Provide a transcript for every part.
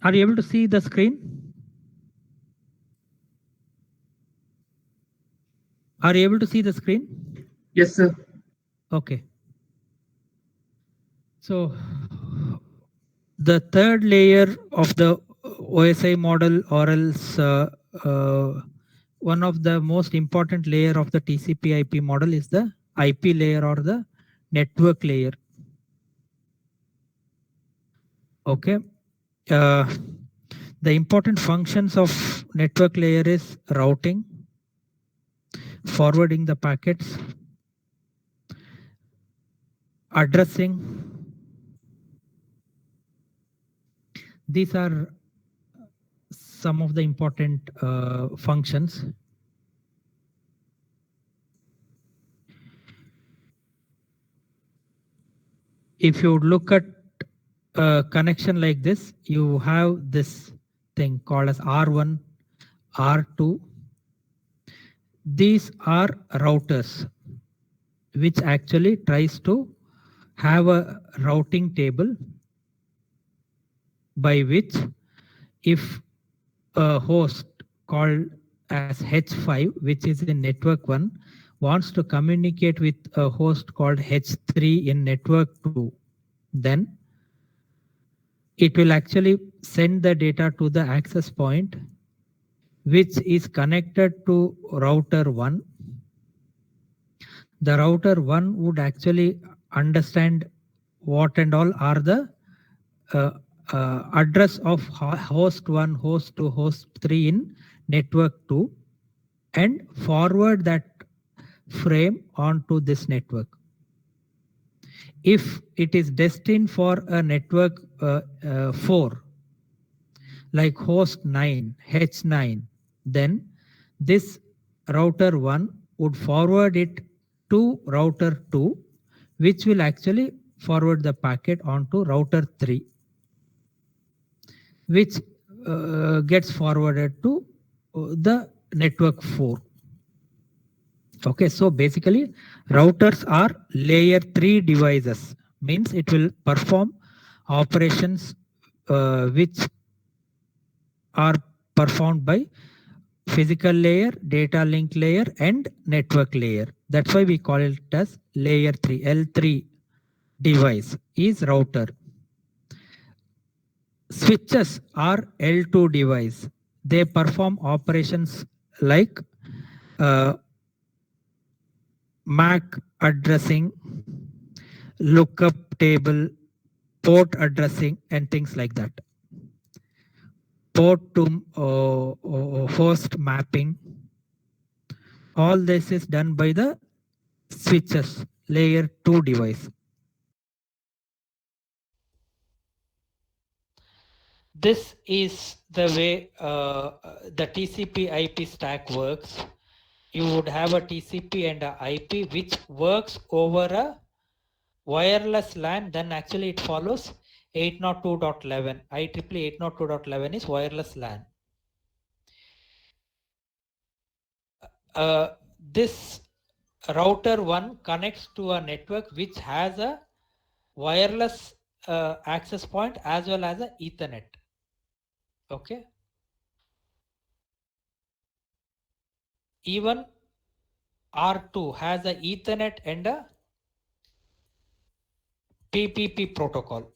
Are you able to see the screen? Are you able to see the screen? Yes, sir. Okay. So the third layer of the OSI model, or else one of the most important layer of the TCP/IP model, is the IP layer or the network layer. Okay. The important functions of network layer is routing, forwarding the packets, addressing. These are some of the important functions. If you look at a connection like this, you have this thing called as R1, R2. These are routers, which actually tries to have a routing table by which if a host called as H5, which is in network 1, wants to communicate with a host called H3 in network 2, then it will actually send the data to the access point, which is connected to router 1. The router 1 would actually understand what and all are the uh, address of host 1, host 2, host 3 in network 2, and forward that frame onto this network. If it is destined for a network 4, like host 9, H9, then this router 1 would forward it to router 2, which will actually forward the packet onto router 3, which gets forwarded to the network 4. Okay, so basically routers are layer 3 devices, means it will perform operations which are performed by physical layer, data link layer, and network layer. That's why we call it as layer 3. L3 device is router. Switches are L2 device. They perform operations like MAC addressing, lookup table, port addressing, and things like that. Port to host mapping. All this is done by the switches, layer 2 device. This is the way the TCP IP stack works. You would have a TCP and a IP which works over a wireless LAN, then actually it follows 802.11. IEEE 802.11 is wireless LAN. This router 1 connects to a network which has a wireless access point as well as a Ethernet. Okay. Even R2 has a Ethernet and a PPP protocol.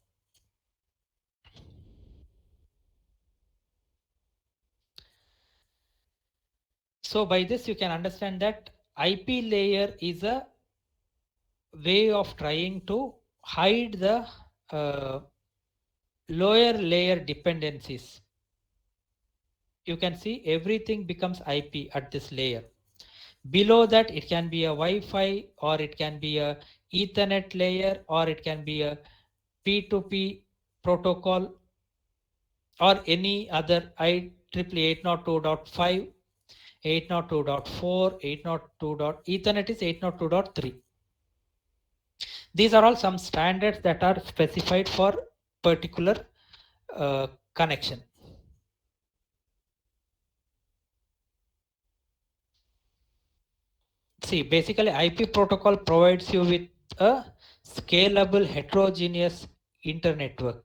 So by this you can understand that IP layer is a way of trying to hide the lower layer dependencies. You can see everything becomes IP at this layer. Below that it can be a Wi-Fi, or it can be a Ethernet layer, or it can be a P2P protocol, or any other IEEE 802.5, 802.4, 802. Ethernet is 802.3. These are all some standards that are specified for particular connection. See, basically IP protocol provides you with a scalable heterogeneous internetwork.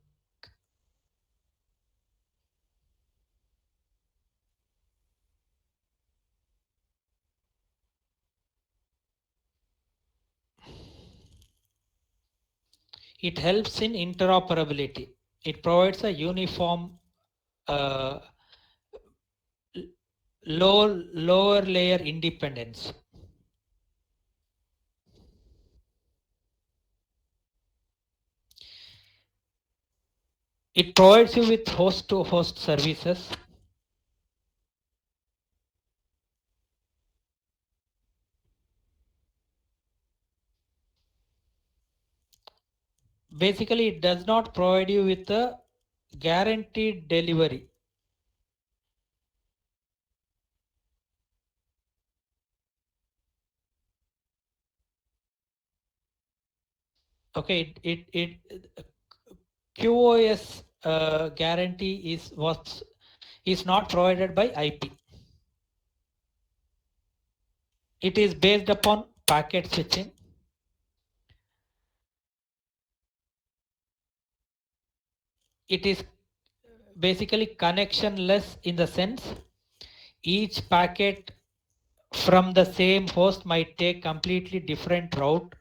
It helps in interoperability. It provides a uniform lower layer independence. It provides you with host to host services. Basically, it does not provide you with a guaranteed delivery. Okay, it QoS guarantee is not provided by IP. It is based upon packet switching. It is basically connectionless in the sense each packet from the same host might take completely different route.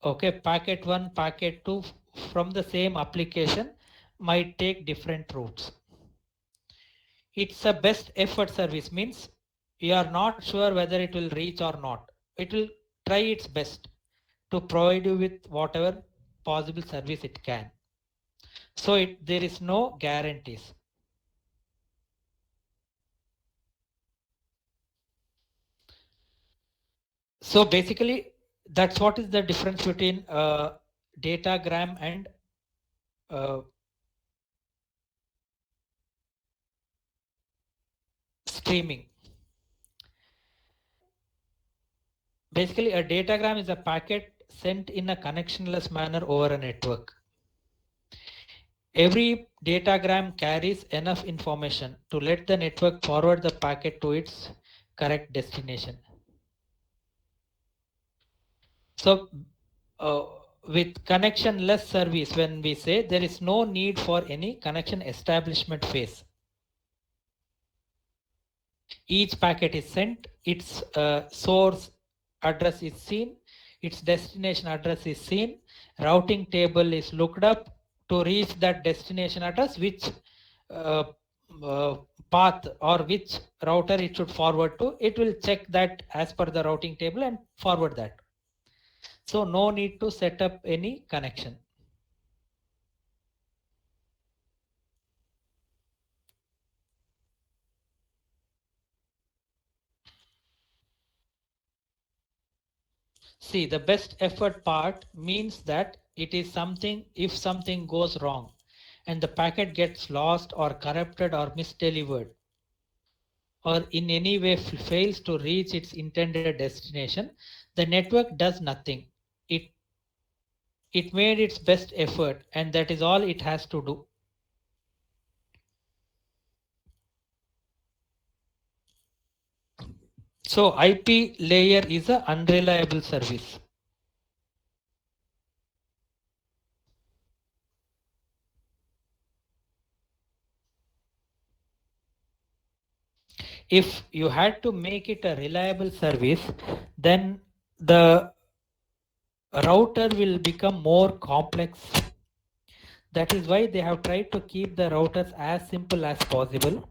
Okay, packet 1, packet 2 from the same application might take different routes. It's a best effort service, means you are not sure whether it will reach or not. It will try its best to provide you with whatever possible service it can. So there is no guarantees. So basically, that's what is the difference between datagram and streaming. Basically, a datagram is a packet sent in a connectionless manner over a network. Every datagram carries enough information to let the network forward the packet to its correct destination. So with connectionless service, when we say there is no need for any connection establishment phase. Each packet is sent, its source address is seen, its destination address is seen, routing table is looked up to reach that destination address, which path or which router it should forward to. It will check that as per the routing table and forward that. So no need to set up any connection. See, the best effort part means that it is something, if something goes wrong and the packet gets lost or corrupted or misdelivered or in any way fails to reach its intended destination, the network does nothing. It made its best effort and that is all it has to do. So IP layer is an unreliable service. If you had to make it a reliable service, then the router will become more complex. That is why they have tried to keep the routers as simple as possible.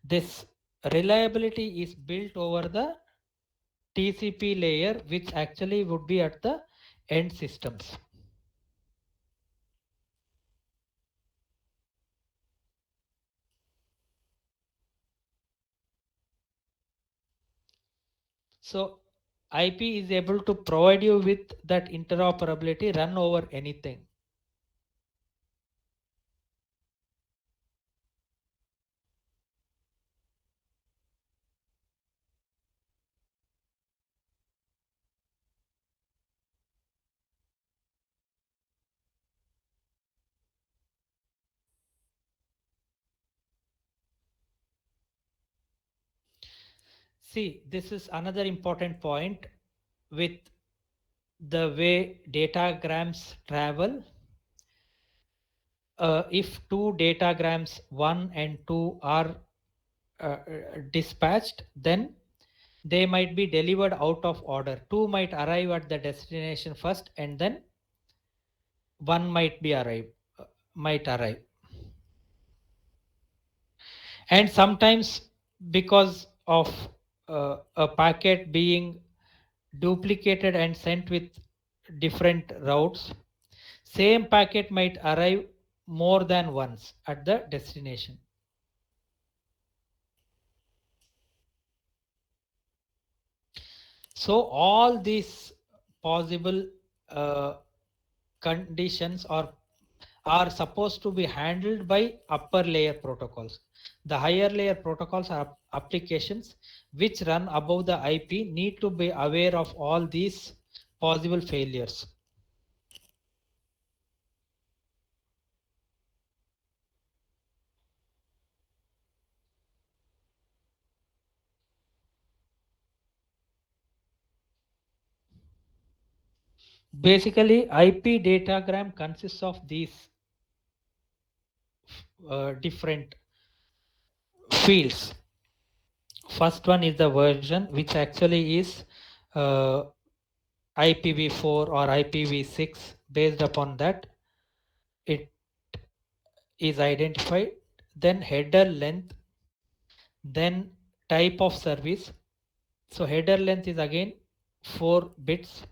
This reliability is built over the TCP layer, which actually would be at the end systems. So IP is able to provide you with that interoperability, run over anything. See, this is another important point with the way datagrams travel. If two datagrams 1 and 2 are dispatched, then they might be delivered out of order. Two might arrive at the destination first, and then one might arrive. And sometimes, because of a packet being duplicated and sent with different routes, same packet might arrive more than once at the destination. So all these possible uh, conditions are supposed to be handled by upper layer protocols. The higher layer protocols are applications which run above the IP need to be aware of all these possible failures. Basically, IP datagram consists of these different fields. First one is the version, which actually is uh, IPv4 or IPv6. Based upon that, it is identified. Then header length, then type of service. So header length is again 4 bits.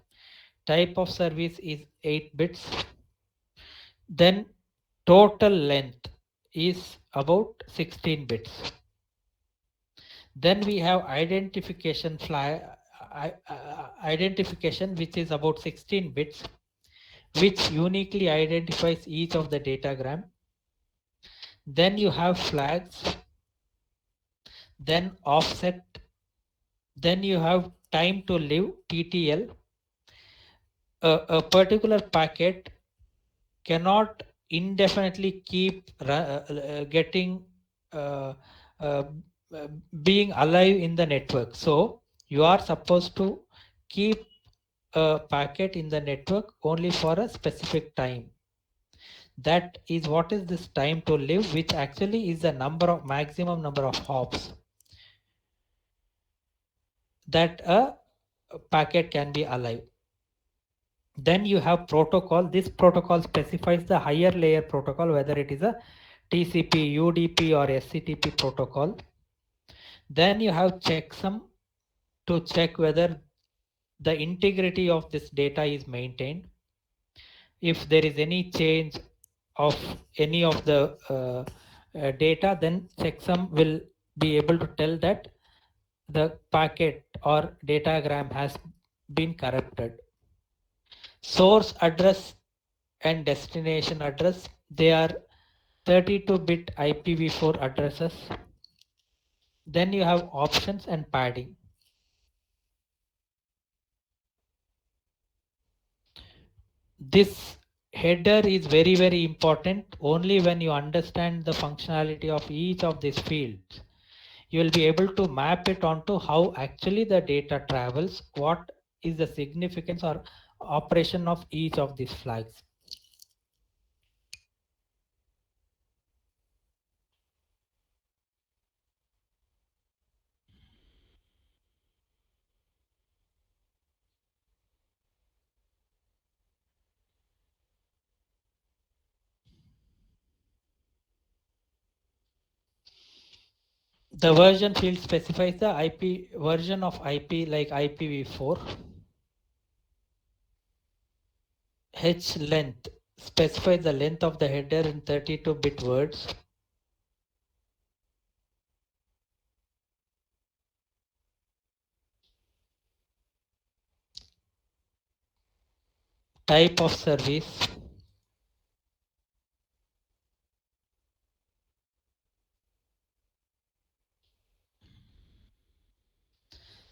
Type of service is 8 bits. Then total length is about 16 bits. Then we have identification identification, which is about 16 bits, which uniquely identifies each of the datagram. Then you have flags, then offset, then you have time to live, TTL. A particular packet cannot indefinitely keep getting uh, uh, uh, being alive in the network. So you are supposed to keep a packet in the network only for a specific time. That is what is this time to live, which actually is the maximum number of hops that a packet can be alive. Then you have protocol. This protocol specifies the higher layer protocol, whether it is a TCP, UDP or SCTP protocol. Then you have checksum to check whether the integrity of this data is maintained. If there is any change of any of the data, then checksum will be able to tell that the packet or datagram has been corrupted. Source address and destination address, they are 32-bit IPv4 addresses. Then you have options and padding. This header is very important. Only when you understand the functionality of each of these fields, you will be able to map it onto how actually the data travels, what is the significance or operation of each of these flags. The version field specifies the IP version of IP, like IPv4. H length specifies the length of the header in 32-bit words. Type of service.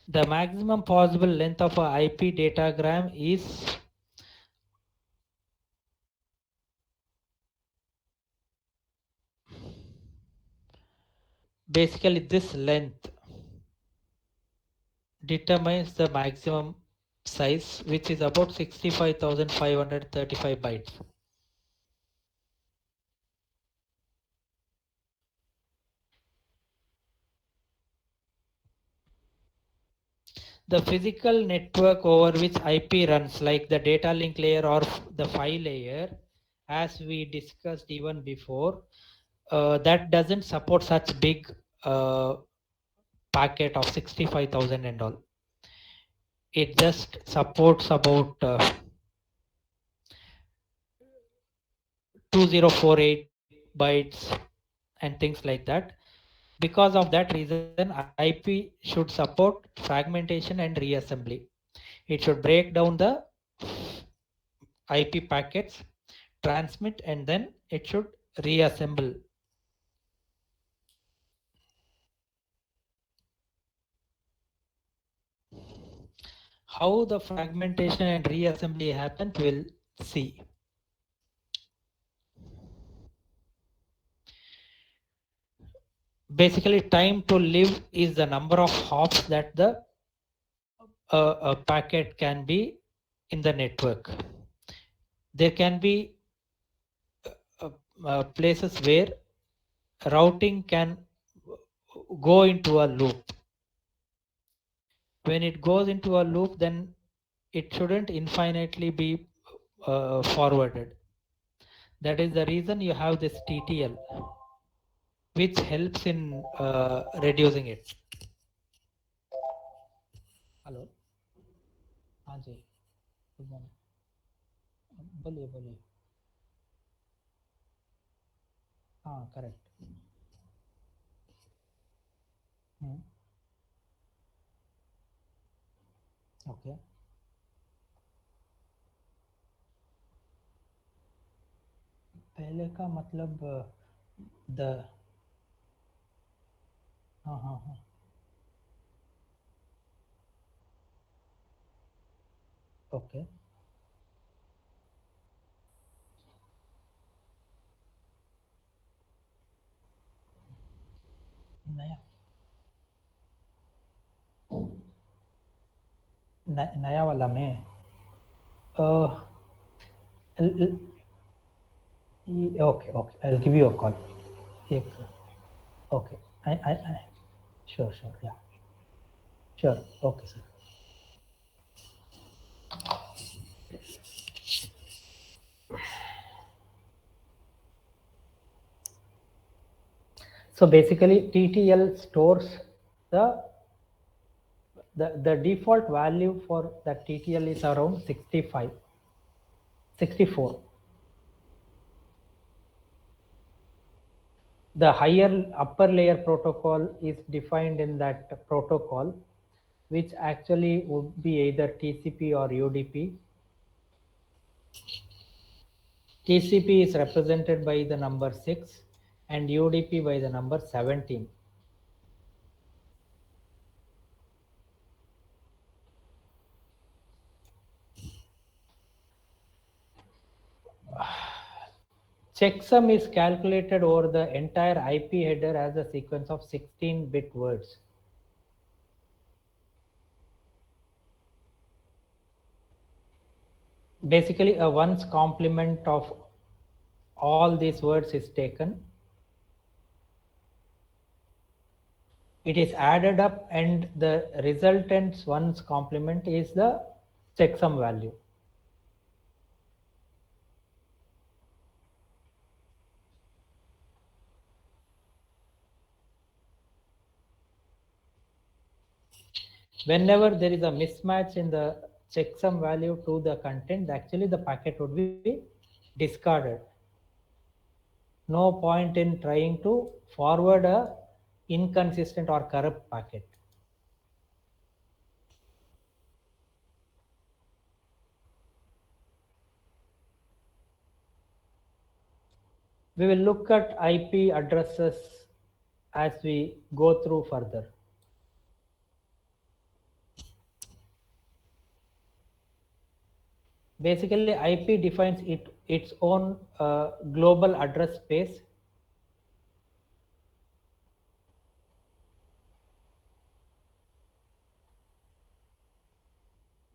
The maximum possible length of a IP datagram is basically this length determines the maximum size, which is about 65,535 bytes. The physical network over which IP runs, like the data link layer or the file layer, as we discussed even before, that doesn't support such big packet of 65,000 and all. It just supports about 2048 bytes and things like that. Because of that reason, IP should support fragmentation and reassembly. It should break down the IP packets, transmit, and then it should reassemble. How the fragmentation and reassembly happen, we'll see. Basically, time to live is the number of hops that the packet can be in the network. There can be places where routing can go into a loop. When it goes into a loop, then it shouldn't infinitely be forwarded. That is the reason you have this TTL, which helps in reducing it. Hello. हाँ जी, good morning. बोलिए बोलिए. हाँ, correct. Okay. पहले का मतलब the हाँ हाँ हाँ. Okay. नया नया वाला में okay, I'll give you a call. Okay. I sure, yeah. Sure. Okay, sir. So basically TTL stores the default value for that TTL is around 64. The higher upper layer protocol is defined in that protocol, which actually would be either TCP or UDP. TCP is represented by the number 6 and UDP by the number 17. Checksum is calculated over the entire IP header as a sequence of 16-bit words. Basically, a ones complement of all these words is taken. It is added up and the resultant's ones complement is the checksum value. Whenever there is a mismatch in the checksum value to the content, actually the packet would be discarded. No point in trying to forward a inconsistent or corrupt packet. We will look at IP addresses as we go through further. Basically, IP defines its own global address space.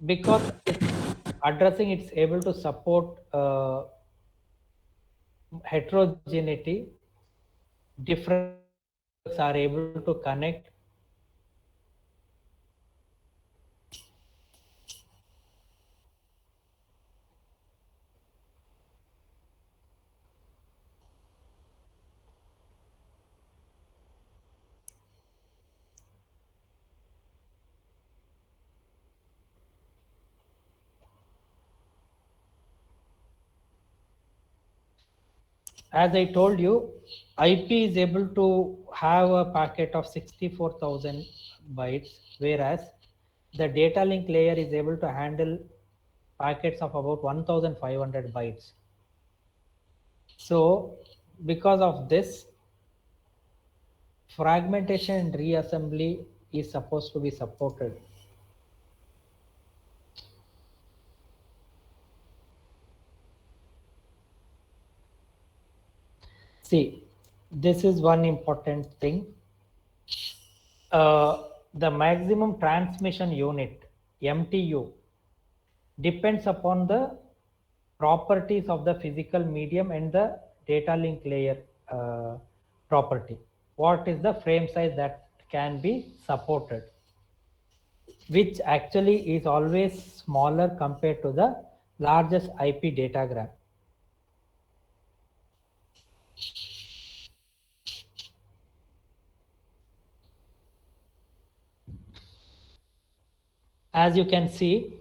Because it's addressing, it's able to support heterogeneity. Different are able to connect as I told you, IP is able to have a packet of 64,000 bytes, whereas the data link layer is able to handle packets of about 1,500 bytes. So because of this, fragmentation and reassembly is supposed to be supported. See, this is one important thing. The maximum transmission unit, MTU, depends upon the properties of the physical medium and the data link layer property. What is the frame size that can be supported, which actually is always smaller compared to the largest IP datagram. As you can see,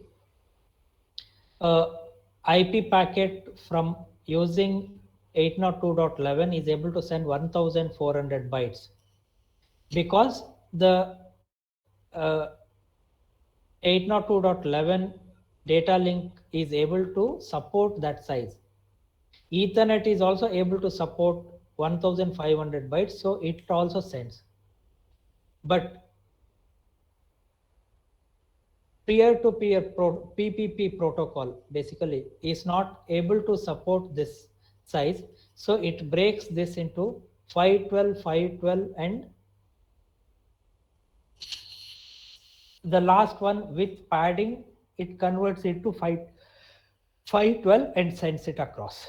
IP packet from using 802.11 is able to send 1400 bytes because the 802.11 data link is able to support that size. Ethernet is also able to support 1500 bytes, so it also sends. But peer-to-peer PPP protocol basically is not able to support this size, so it breaks this into 512, 512, and the last one with padding, it converts it to 512 and sends it across.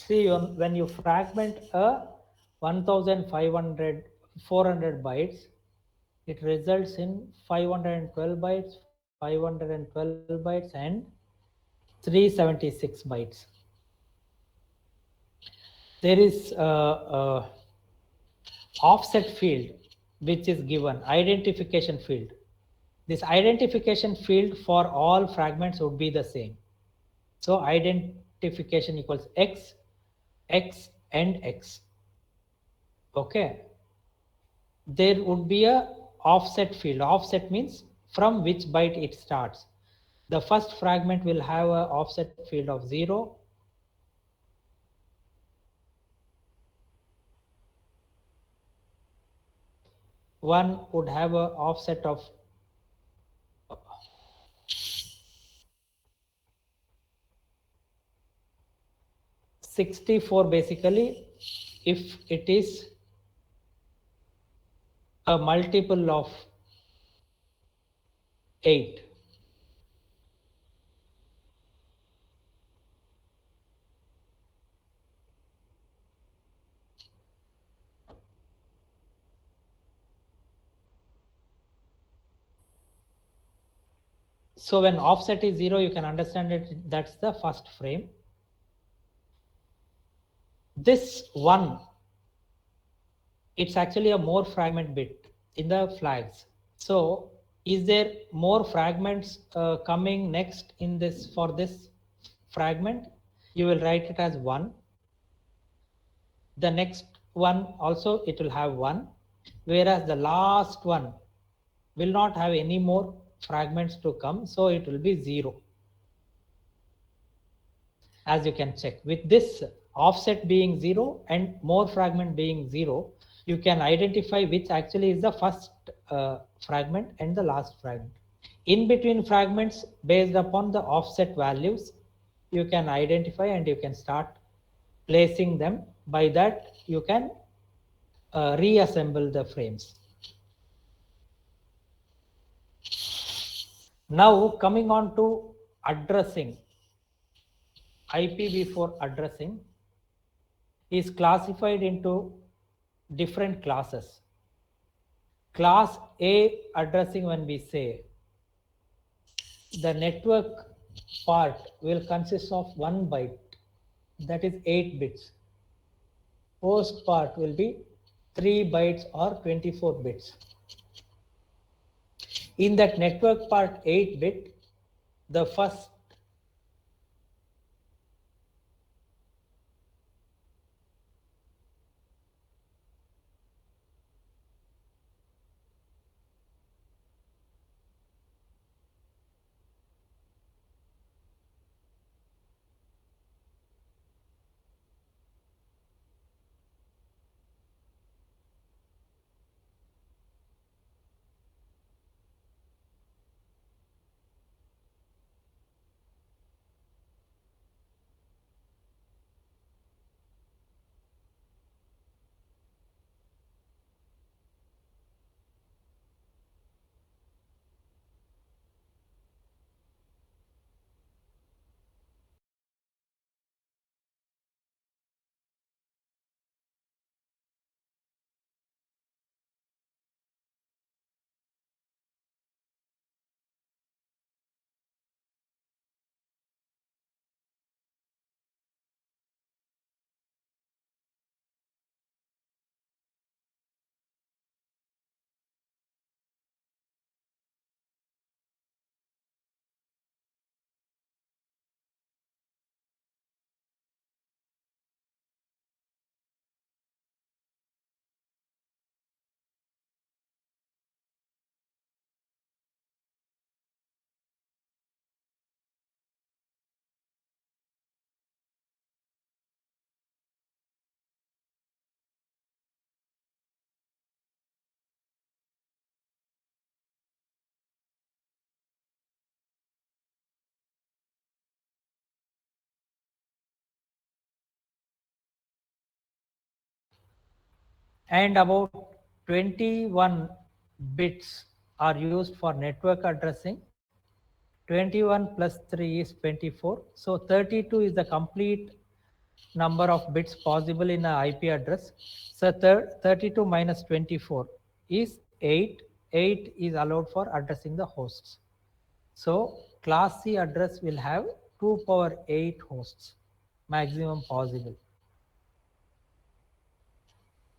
See, when you fragment a 1500 400 bytes, it results in 512 bytes, 512 bytes, and 376 bytes. There is a offset field which is given, identification field. This identification field for all fragments would be the same. So identification equals X, X, and X. Okay. There would be a offset field. Offset means from which byte it starts. The first fragment will have a offset field of 0. One would have a offset of 64 basically if it is a multiple of 8. So when offset is 0, you can understand it, that's the first frame. This one, it's actually a more fragment bit in the flags. So is there more fragments coming next in this for this fragment? You will write it as 1. The next one also it will have 1, whereas the last one will not have any more fragments to come, so it will be 0. As you can check, with this offset being 0 and more fragment being 0, you can identify which actually is the first fragment and the last fragment. In between fragments, based upon the offset values, you can identify and you can start placing them. By that, you can reassemble the frames. Now coming on to addressing, IPv4 addressing is classified into different classes. Class A addressing, when we say, the network part will consist of 1 byte, that is 8 bits. Host part will be 3 bytes or 24 bits. In that network part 8 bit, the first and about 21 bits are used for network addressing. 21 plus 3 is 24. So 32 is the complete number of bits possible in an IP address. So 32 minus 24 is 8. 8 is allowed for addressing the hosts. So class C address will have 2 power 8 hosts, maximum possible,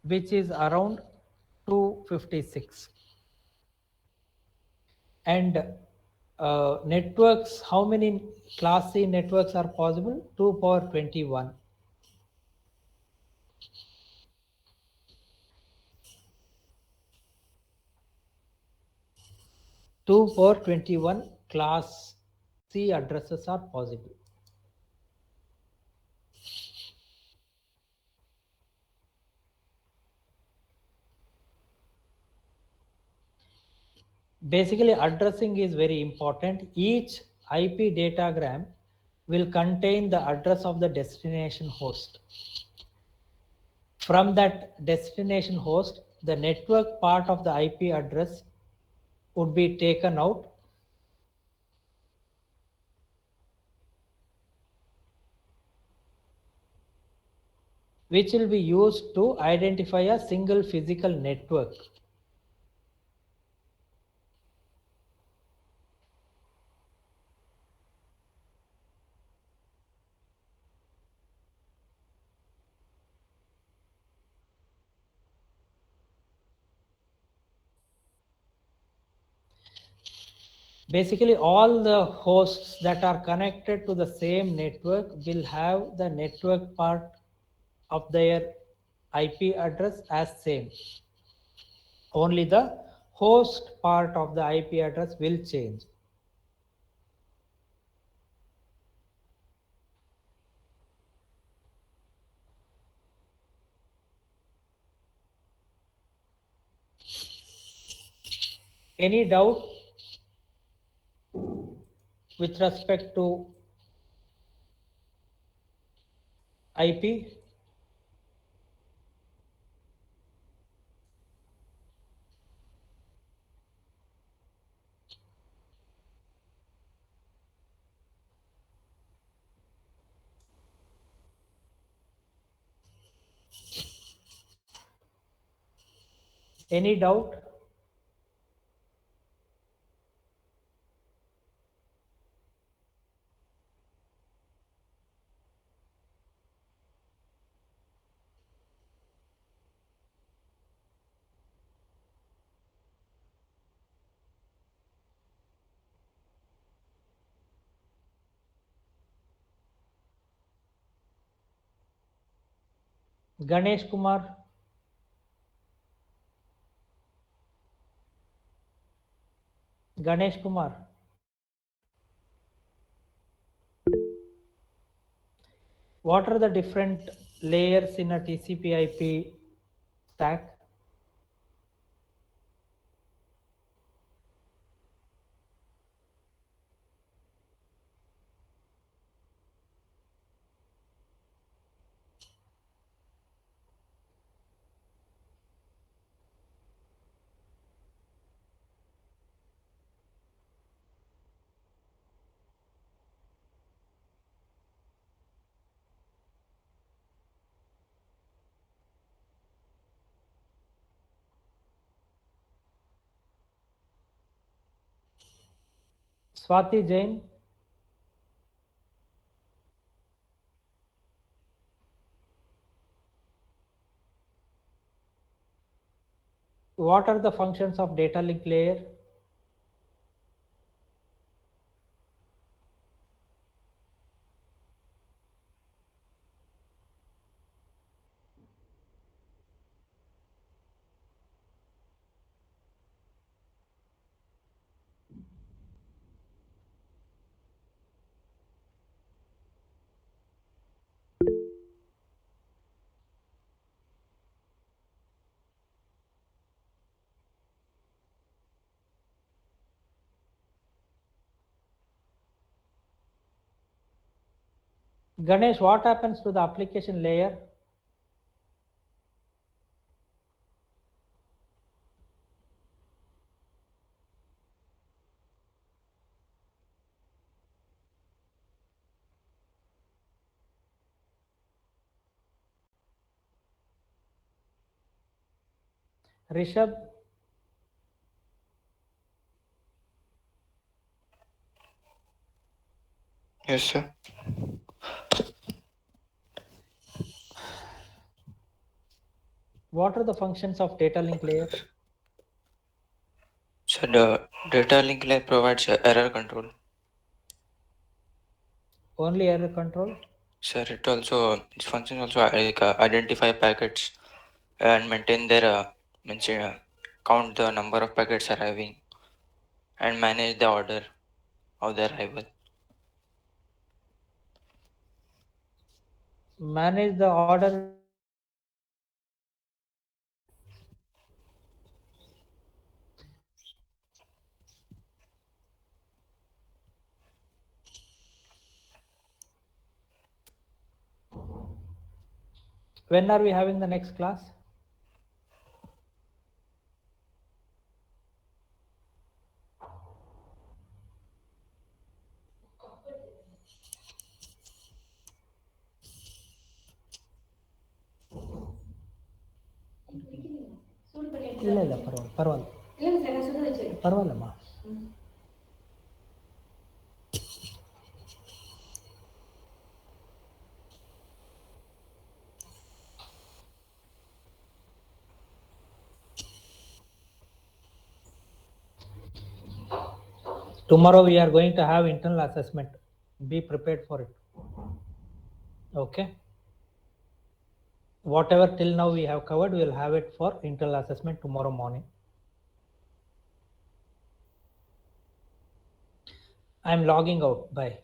which is around 256. And networks, how many class C networks are possible? 2 power 21. 2 power 21 class C addresses are possible. Basically, addressing is very important. Each IP datagram will contain the address of the destination host. From that destination host, the network part of the IP address would be taken out, which will be used to identify a single physical network. Basically, all the hosts that are connected to the same network will have the network part of their IP address as same. Only the host part of the IP address will change. Any doubt with respect to IP? Any doubt? Ganesh Kumar. Ganesh Kumar. What are the different layers in a TCP/IP stack? Swati Jain. What are the functions of data link layer? Ganesh, what happens to the application layer? Rishabh. Yes, sir. What are the functions of data link layer? So the data link layer provides error control. Only error control? Sir, its function also identify packets and maintain their count the number of packets arriving and manage the order of their arrival. Manage the order. When are we having the next class? ಇಲ್ಲ ಇಲ್ಲ ಪರವಾಗಿಲ್ಲ ಪರವಾಗಿಲ್ಲಮ್ಮ. Tomorrow we are going to have internal assessment. Be prepared for it. Okay. Whatever till now we have covered, we will have it for internal assessment tomorrow morning. I am logging out. Bye.